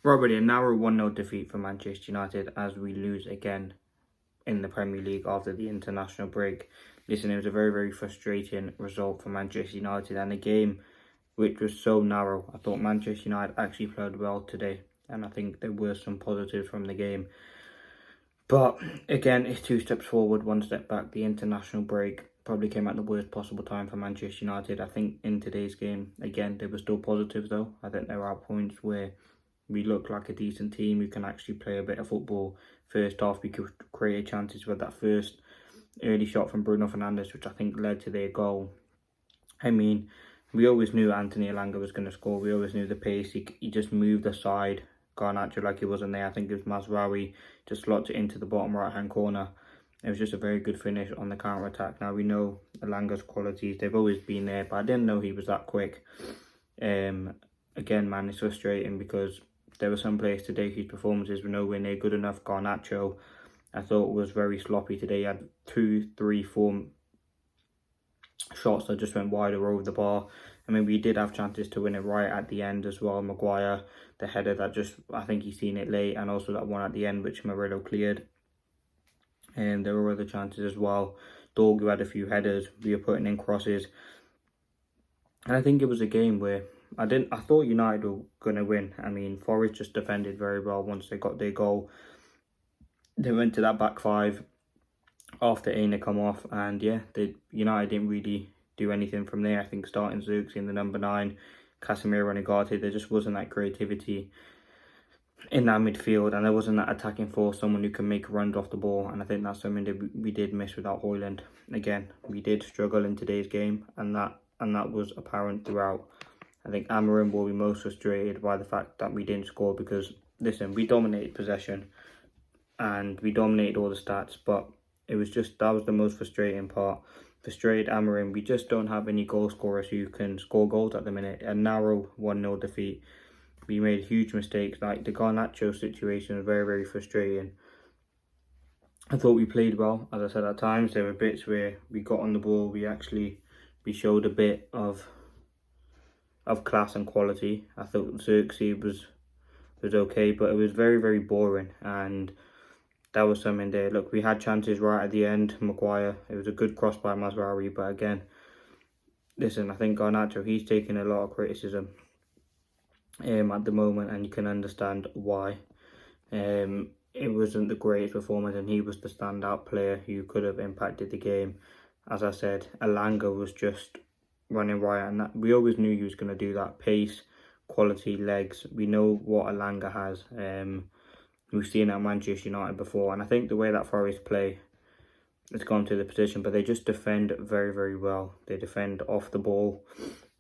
Robert, a narrow 1-0 defeat for Manchester United as we lose again in the Premier League after the international break. Listen, it was a very, very frustrating result for Manchester United and a game which was so narrow. I thought Manchester United actually played well today, and I think there were some positives from the game. But again, it's 2 steps forward, 1 step back. The international break probably came at the worst possible time for Manchester United. I think in today's game, again, there were still positives though. I think there are points where we look like a decent team who can actually play a bit of football. First off, we could create chances with that first early shot from Bruno Fernandes, which I think led to their goal. I mean, we always knew Anthony Elanga was going to score. We always knew the pace. He just moved aside Garnacho like he wasn't there. I think it was Mazraoui just slots it into the bottom right-hand corner. It was just a very good finish on the counter-attack. Now, we know Elanga's qualities. They've always been there, but I didn't know he was that quick. Again, man, it's frustrating because there were some players today whose performances were nowhere near good enough. Garnacho, I thought, was very sloppy today. He had 2, 3, 4 shots that just went wide or over the bar. I mean, we did have chances to win it right at the end as well. Maguire, the header that just, I think he's seen it late, and also that one at the end which Murillo cleared. And there were other chances as well. Dorgu had a few headers. We were putting in crosses. And I think it was a game where I thought United were going to win. I mean, Forest just defended very well once they got their goal. They went to that back five after Aina come off, and yeah, United didn't really do anything from there. I think starting Zirkzee in the number 9, Casemiro and Ugarte, there just wasn't that creativity in that midfield, and there wasn't that attacking force, someone who can make runs off the ball, and I think that's something that we did miss without Højlund. Again, we did struggle in today's game, and that was apparent throughout. I think Amorim will be most frustrated by the fact that we didn't score because, listen, we dominated possession and we dominated all the stats, but it was just, that was the most frustrating part. Frustrated Amorim, we just don't have any goal scorers who can score goals at the minute. A narrow 1-0 defeat. We made huge mistakes, like the Garnacho situation was very, very frustrating. I thought we played well, as I said, at times. There were bits where we got on the ball, we showed a bit of class and quality. I thought Zirkzee was okay, but it was very, very boring, and that was something there. Look, we had chances right at the end. Maguire, it was a good cross by Mazraoui, but again, listen, I think Garnacho, he's taking a lot of criticism at the moment, and you can understand why. It wasn't the greatest performance, and he was the standout player who could have impacted the game. As I said, Elanga was just running riot, and that, we always knew he was going to do that. Pace, quality, legs. We know what Elanga has. We've seen at Manchester United before, and I think the way that Forest play, it's gone to the position, but they just defend very, very well. They defend off the ball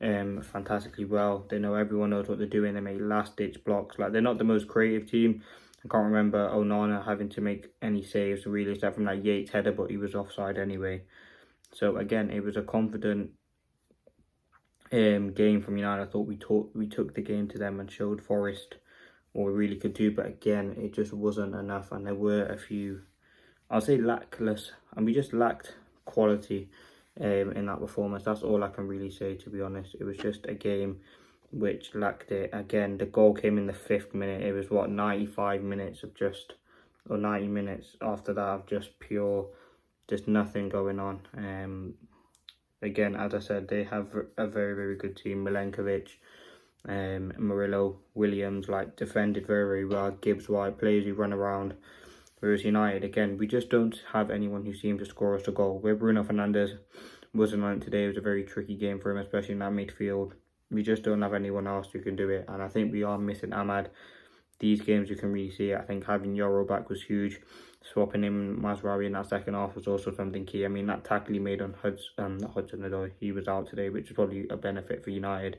fantastically well. They know, everyone knows what they're doing. They make last-ditch blocks. Like, they're not the most creative team. I can't remember Onana having to make any saves really, except from that Yates header, but he was offside anyway. So again, it was a confident game from United. I thought we took the game to them and showed Forest what we really could do, but again, it just wasn't enough, and there were a few, I'll say, lackless, and we just lacked quality in that performance. That's all I can really say, to be honest. It was just a game which lacked it. Again, the goal came in the 5th minute. It was, what, 95 minutes of just, or 90 minutes after that of just pure, just nothing going on. Again, as I said, they have a very, very good team. Milenkovic, Murillo, Williams, like, defended very, very well. Gibbs White, players who run around. Whereas United, again, we just don't have anyone who seems to score us a goal. Where Bruno Fernandes wasn't on today, it was a very tricky game for him, especially in that midfield. We just don't have anyone else who can do it, and I think we are missing Ahmad. These games you can really see it. I think having Yoro back was huge. Swapping him Mazraoui in that second half was also something key. I mean, that tackle he made on Hudson-Odoi, he was out today, which is probably a benefit for United.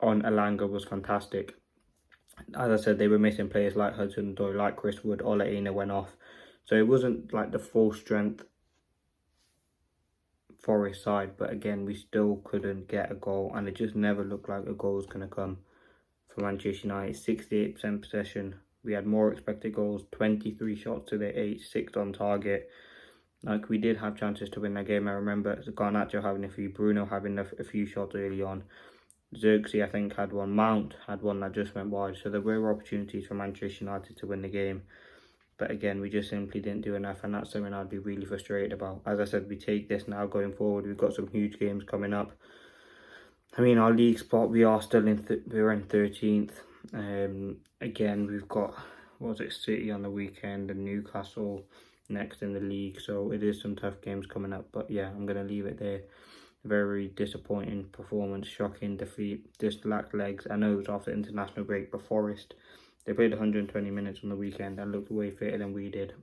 On Elanga was fantastic. As I said, they were missing players like Hudson-Odoi, like Chris Wood. Ola Aina went off, so it wasn't like the full strength Forest side, but again, we still couldn't get a goal, and it just never looked like a goal was going to come for Manchester United. 68% possession. We had more expected goals, 23 shots to their 8, 6 on target. Like, we did have chances to win that game. I remember Garnacho having a few, Bruno having a few shots early on. Xerxes, I think, had one. Mount had one that just went wide. So there were opportunities for Manchester United to win the game. But again, we just simply didn't do enough, and that's something I'd be really frustrated about. As I said, we take this now going forward. We've got some huge games coming up. I mean, our league spot, we are still we're in 13th. Again, we've got, what was it, City on the weekend and Newcastle next in the league. So it is some tough games coming up. But yeah, I'm going to leave it there. Very disappointing performance, shocking defeat, just lacked legs. I know it was after international break, but Forest, they played 120 minutes on the weekend and looked way fitter than we did.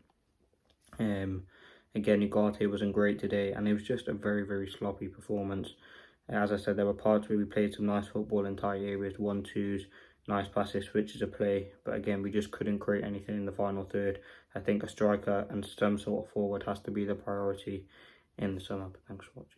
Again, Ugarte wasn't great today, and it was just a very, very sloppy performance. As I said, there were parts where we played some nice football in tight areas, 1-2s, nice passes, switches of play. But again, we just couldn't create anything in the final third. I think a striker and some sort of forward has to be the priority in the summer. Thanks for watching.